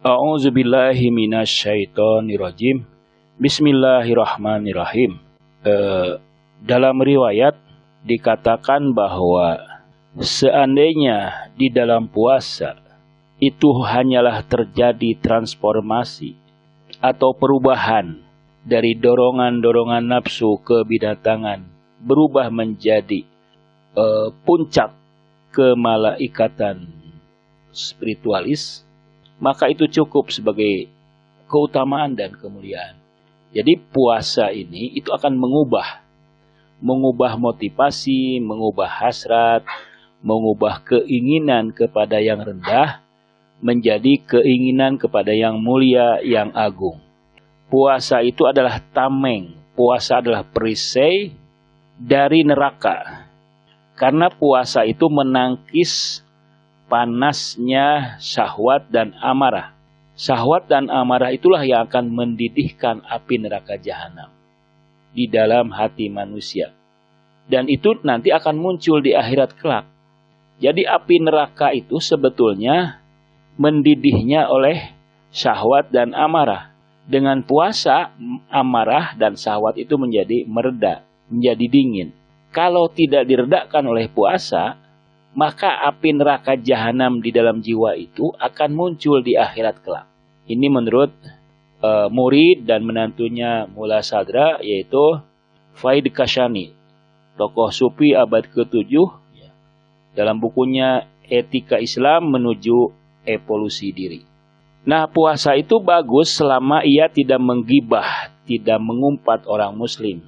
A'udzubillahi minasyaitonirrajim. Bismillahirrahmanirrahim. Dalam riwayat dikatakan bahwa seandainya di dalam puasa itu hanyalah terjadi transformasi atau perubahan dari dorongan-dorongan nafsu kebinatangan berubah menjadi puncak kemalaikatan spiritualis, maka itu cukup sebagai keutamaan dan kemuliaan. Jadi puasa ini itu akan mengubah motivasi, mengubah hasrat, mengubah keinginan kepada yang rendah menjadi keinginan kepada yang mulia, yang agung. Puasa itu adalah tameng, puasa adalah perisai dari neraka. Karena puasa itu menangkis panasnya syahwat dan amarah. Syahwat dan amarah itulah yang akan mendidihkan api neraka jahanam di dalam hati manusia. Dan itu nanti akan muncul di akhirat kelak. Jadi api neraka itu sebetulnya mendidihnya oleh syahwat dan amarah. Dengan puasa, amarah dan syahwat itu menjadi mereda, menjadi dingin. Kalau tidak diredakan oleh puasa, maka api neraka jahanam di dalam jiwa itu akan muncul di akhirat kelak. Ini menurut murid dan menantunya Mullah Sadra, yaitu Faid Kashani, tokoh sufi abad ke-7, dalam bukunya Etika Islam Menuju Evolusi Diri. Nah, puasa itu bagus selama ia tidak menggibah, tidak mengumpat orang muslim.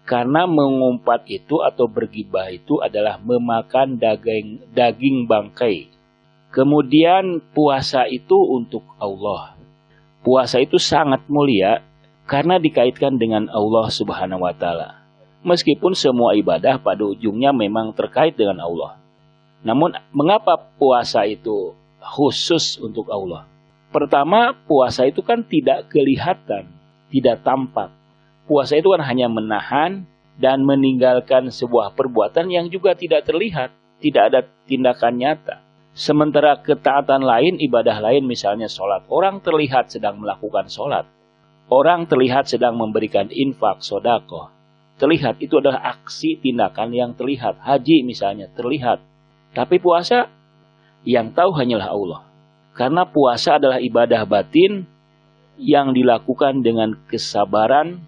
Karena mengumpat itu atau bergibah itu adalah memakan daging bangkai. Kemudian puasa itu untuk Allah. Puasa itu sangat mulia karena dikaitkan dengan Allah Subhanahu wa Ta'ala. Meskipun semua ibadah pada ujungnya memang terkait dengan Allah. Namun mengapa puasa itu khusus untuk Allah? Pertama, puasa itu kan tidak kelihatan, tidak tampak. Puasa itu kan hanya menahan dan meninggalkan sebuah perbuatan yang juga tidak terlihat, tidak ada tindakan nyata. Sementara ketaatan lain, ibadah lain, misalnya sholat, orang terlihat sedang melakukan sholat. Orang terlihat sedang memberikan infak, sedekah. Terlihat, itu adalah aksi tindakan yang terlihat. Haji misalnya, terlihat. Tapi puasa, yang tahu hanyalah Allah. Karena puasa adalah ibadah batin yang dilakukan dengan kesabaran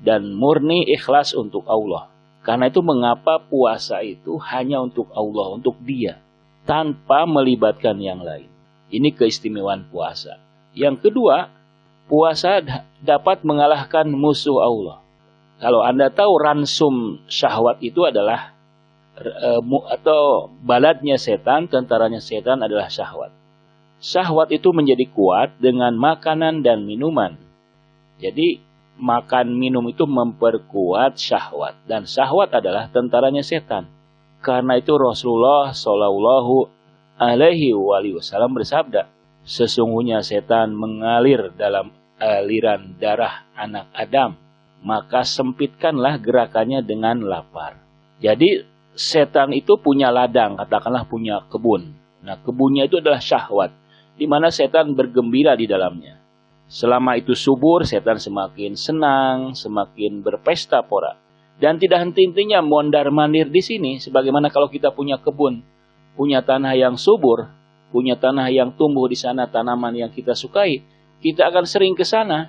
dan murni ikhlas untuk Allah. Karena itu mengapa puasa itu hanya untuk Allah, untuk Dia, tanpa melibatkan yang lain. Ini keistimewaan puasa. Yang kedua, puasa dapat mengalahkan musuh Allah. Kalau Anda tahu ransum syahwat itu adalah atau baladnya setan, tentaranya setan adalah syahwat. Syahwat itu menjadi kuat dengan makanan dan minuman. Jadi makan minum itu memperkuat syahwat, dan syahwat adalah tentaranya setan. Karena itu Rasulullah Shallallahu Alaihi Wasallam bersabda, sesungguhnya setan mengalir dalam aliran darah anak Adam, maka sempitkanlah gerakannya dengan lapar. Jadi setan itu punya ladang, katakanlah punya kebun. Nah, kebunnya itu adalah syahwat, di mana setan bergembira di dalamnya. Selama itu subur, setan semakin senang, semakin berpesta pora. Dan tidak henti-hentinya mondar-mandir di sini. Sebagaimana kalau kita punya kebun, punya tanah yang subur, punya tanah yang tumbuh di sana tanaman yang kita sukai, kita akan sering ke sana.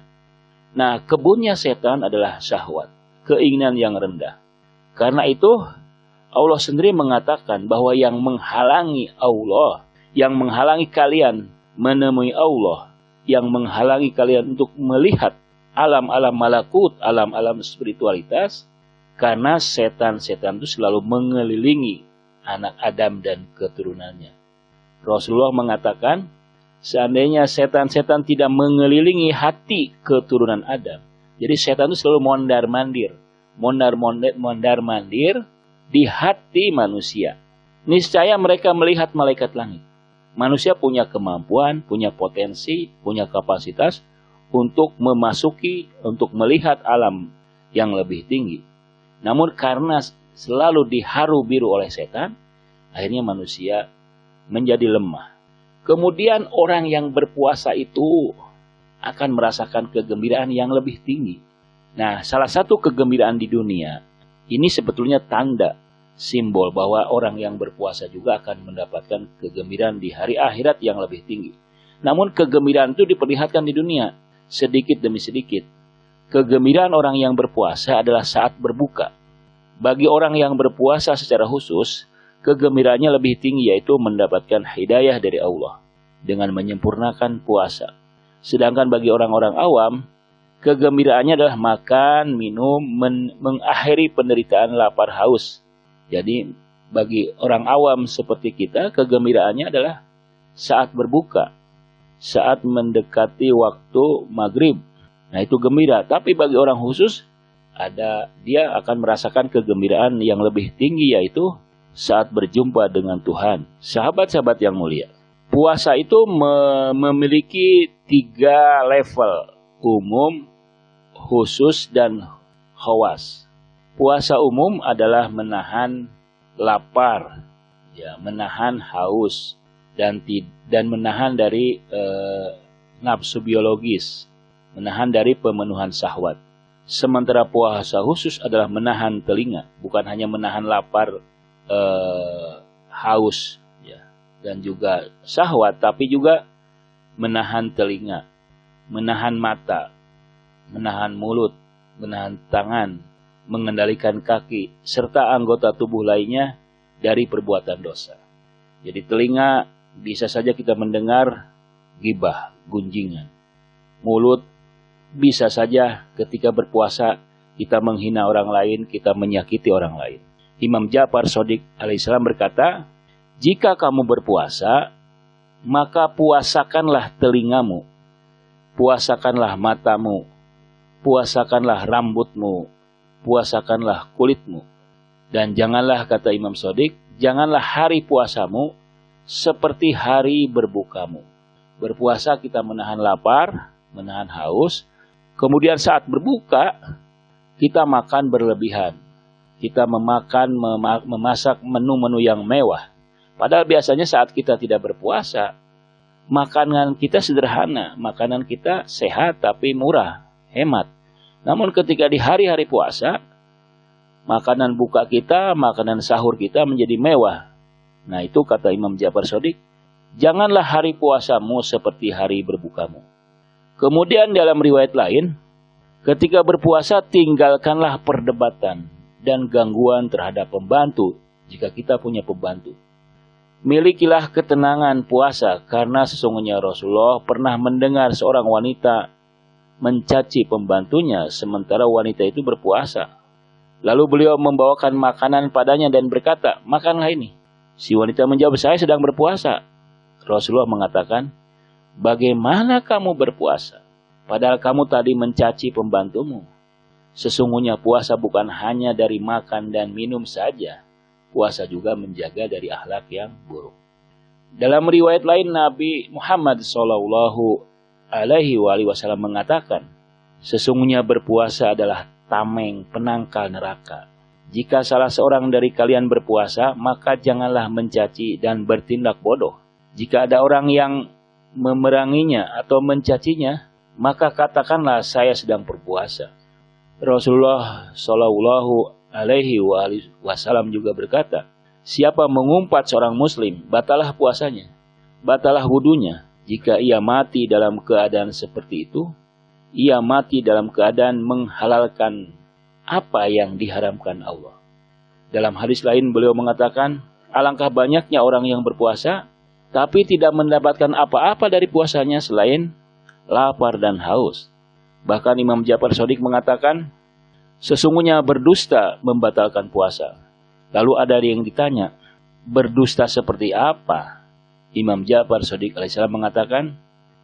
Nah, kebunnya setan adalah syahwat, keinginan yang rendah. Karena itu, Allah sendiri mengatakan bahwa yang menghalangi Allah, yang menghalangi kalian menemui Allah, yang menghalangi kalian untuk melihat alam-alam malakut, alam-alam spiritualitas, karena setan-setan itu selalu mengelilingi anak Adam dan keturunannya. Rasulullah mengatakan, seandainya setan-setan tidak mengelilingi hati keturunan Adam, jadi setan itu selalu mondar-mandir di hati manusia. Niscaya mereka melihat malaikat langit. Manusia punya kemampuan, punya potensi, punya kapasitas untuk memasuki, untuk melihat alam yang lebih tinggi. Namun karena selalu diharu biru oleh setan, akhirnya manusia menjadi lemah. Kemudian orang yang berpuasa itu akan merasakan kegembiraan yang lebih tinggi. Nah, salah satu kegembiraan di dunia, ini sebetulnya tanda, simbol bahwa orang yang berpuasa juga akan mendapatkan kegembiraan di hari akhirat yang lebih tinggi. Namun kegembiraan itu diperlihatkan di dunia, sedikit demi sedikit. Kegembiraan orang yang berpuasa adalah saat berbuka. Bagi orang yang berpuasa secara khusus, kegembiraannya lebih tinggi, yaitu mendapatkan hidayah dari Allah dengan menyempurnakan puasa. Sedangkan bagi orang-orang awam, kegembiraannya adalah makan, minum, mengakhiri penderitaan lapar haus. Jadi bagi orang awam seperti kita, kegembiraannya adalah saat berbuka, saat mendekati waktu maghrib. Nah, itu gembira. Tapi bagi orang khusus, dia akan merasakan kegembiraan yang lebih tinggi, yaitu saat berjumpa dengan Tuhan. Sahabat-sahabat yang mulia, puasa itu memiliki 3 level: umum, khusus, dan khawas. Puasa umum adalah menahan lapar, ya, menahan haus, dan menahan dari nafsu biologis, menahan dari pemenuhan syahwat. Sementara puasa khusus adalah menahan telinga, bukan hanya menahan lapar, haus, ya, dan juga syahwat, tapi juga menahan telinga, menahan mata, menahan mulut, menahan tangan, mengendalikan kaki, serta anggota tubuh lainnya dari perbuatan dosa. Jadi telinga bisa saja kita mendengar gibah, gunjingan. Mulut bisa saja ketika berpuasa kita menghina orang lain, kita menyakiti orang lain. Imam Ja'far Shadiq alaihissalam berkata, jika kamu berpuasa, maka puasakanlah telingamu, puasakanlah matamu, puasakanlah rambutmu, puasakanlah kulitmu. Dan janganlah, kata Imam Shadiq, janganlah hari puasamu seperti hari berbukamu. Berpuasa kita menahan lapar, menahan haus. Kemudian saat berbuka, kita makan berlebihan. Kita memasak menu-menu yang mewah. Padahal biasanya saat kita tidak berpuasa, makanan kita sederhana, makanan kita sehat tapi murah, hemat. Namun ketika di hari-hari puasa, makanan buka kita, makanan sahur kita menjadi mewah. Nah, itu kata Imam Ja'far Shadiq, janganlah hari puasamu seperti hari berbukamu. Kemudian dalam riwayat lain, ketika berpuasa tinggalkanlah perdebatan dan gangguan terhadap pembantu jika kita punya pembantu. Milikilah ketenangan puasa, karena sesungguhnya Rasulullah pernah mendengar seorang wanita mencaci pembantunya sementara wanita itu berpuasa. Lalu beliau membawakan makanan padanya dan berkata, makanlah ini. Si wanita menjawab, saya sedang berpuasa. Rasulullah mengatakan, bagaimana kamu berpuasa? Padahal kamu tadi mencaci pembantumu. Sesungguhnya puasa bukan hanya dari makan dan minum saja. Puasa juga menjaga dari akhlak yang buruk. Dalam riwayat lain, Nabi Muhammad SAW mengatakan, sesungguhnya berpuasa adalah tameng penangkal neraka. Jika salah seorang dari kalian berpuasa, maka janganlah mencaci dan bertindak bodoh. Jika ada orang yang memeranginya atau mencacinya, maka katakanlah saya sedang berpuasa. Rasulullah SAW juga berkata, siapa mengumpat seorang muslim, batalah puasanya, batalah wudunya. Jika ia mati dalam keadaan seperti itu, ia mati dalam keadaan menghalalkan apa yang diharamkan Allah. Dalam hadis lain beliau mengatakan, alangkah banyaknya orang yang berpuasa, tapi tidak mendapatkan apa-apa dari puasanya selain lapar dan haus. Bahkan Imam Ja'far Shadiq mengatakan, sesungguhnya berdusta membatalkan puasa. Lalu ada yang ditanya, berdusta seperti apa? Imam Ja'far Shadiq alaihissalam mengatakan,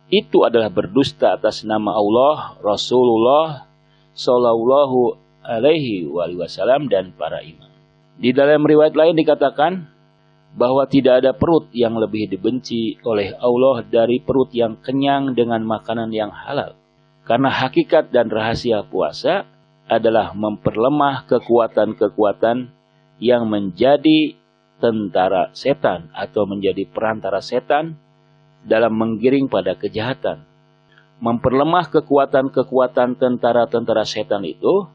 itu adalah berdusta atas nama Allah, Rasulullah Sallallahu Alaihi Wasallam dan para imam. Di dalam riwayat lain dikatakan bahwa tidak ada perut yang lebih dibenci oleh Allah dari perut yang kenyang dengan makanan yang halal. Karena hakikat dan rahasia puasa adalah memperlemah kekuatan-kekuatan yang menjadi tentara setan atau menjadi perantara setan dalam menggiring pada kejahatan. Memperlemah kekuatan-kekuatan tentara-tentara setan itu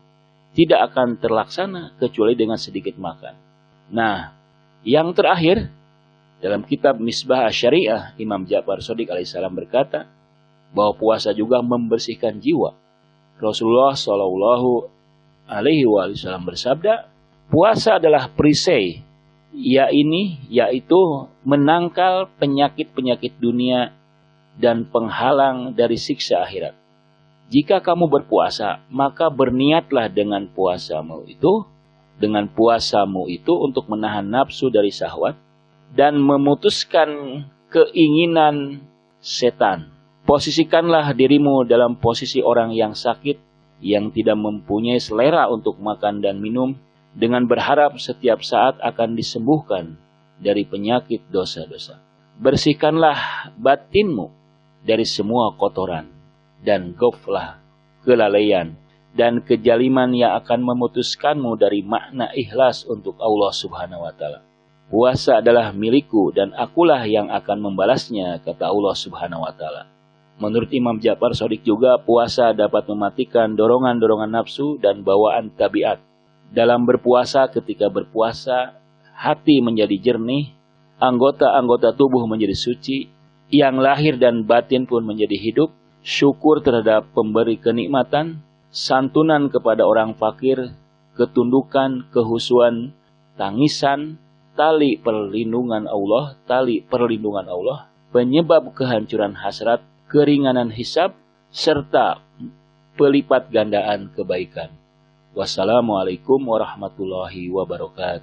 tidak akan terlaksana kecuali dengan sedikit makan. Nah, yang terakhir, dalam kitab Misbah Asy-Syariah, Imam Ja'far Shadiq alaihissalam berkata bahwa puasa juga membersihkan jiwa. Rasulullah Shallallahu alaihi wasallam bersabda, puasa adalah perisai, yaitu menangkal penyakit-penyakit dunia dan penghalang dari siksa akhirat. Jika kamu berpuasa, maka berniatlah dengan puasamu itu untuk menahan nafsu dari syahwat dan memutuskan keinginan setan. Posisikanlah dirimu dalam posisi orang yang sakit, yang tidak mempunyai selera untuk makan dan minum, dengan berharap setiap saat akan disembuhkan dari penyakit dosa-dosa. Bersihkanlah batinmu dari semua kotoran dan goflah, kelalaian, dan kejaliman yang akan memutuskanmu dari makna ikhlas untuk Allah Subhanahu wa Ta'ala. Puasa adalah milikku dan akulah yang akan membalasnya, kata Allah Subhanahu wa Ta'ala. Menurut Imam Ja'far Shadiq juga, puasa dapat mematikan dorongan-dorongan nafsu dan bawaan tabiat. Dalam berpuasa, ketika berpuasa, hati menjadi jernih, anggota-anggota tubuh menjadi suci, yang lahir dan batin pun menjadi hidup, syukur terhadap pemberi kenikmatan, santunan kepada orang fakir, ketundukan, kehusuan, tangisan, tali perlindungan Allah, penyebab kehancuran hasrat, keringanan hisab, serta pelipat gandaan kebaikan. Wassalamualaikum warahmatullahi wabarakatuh.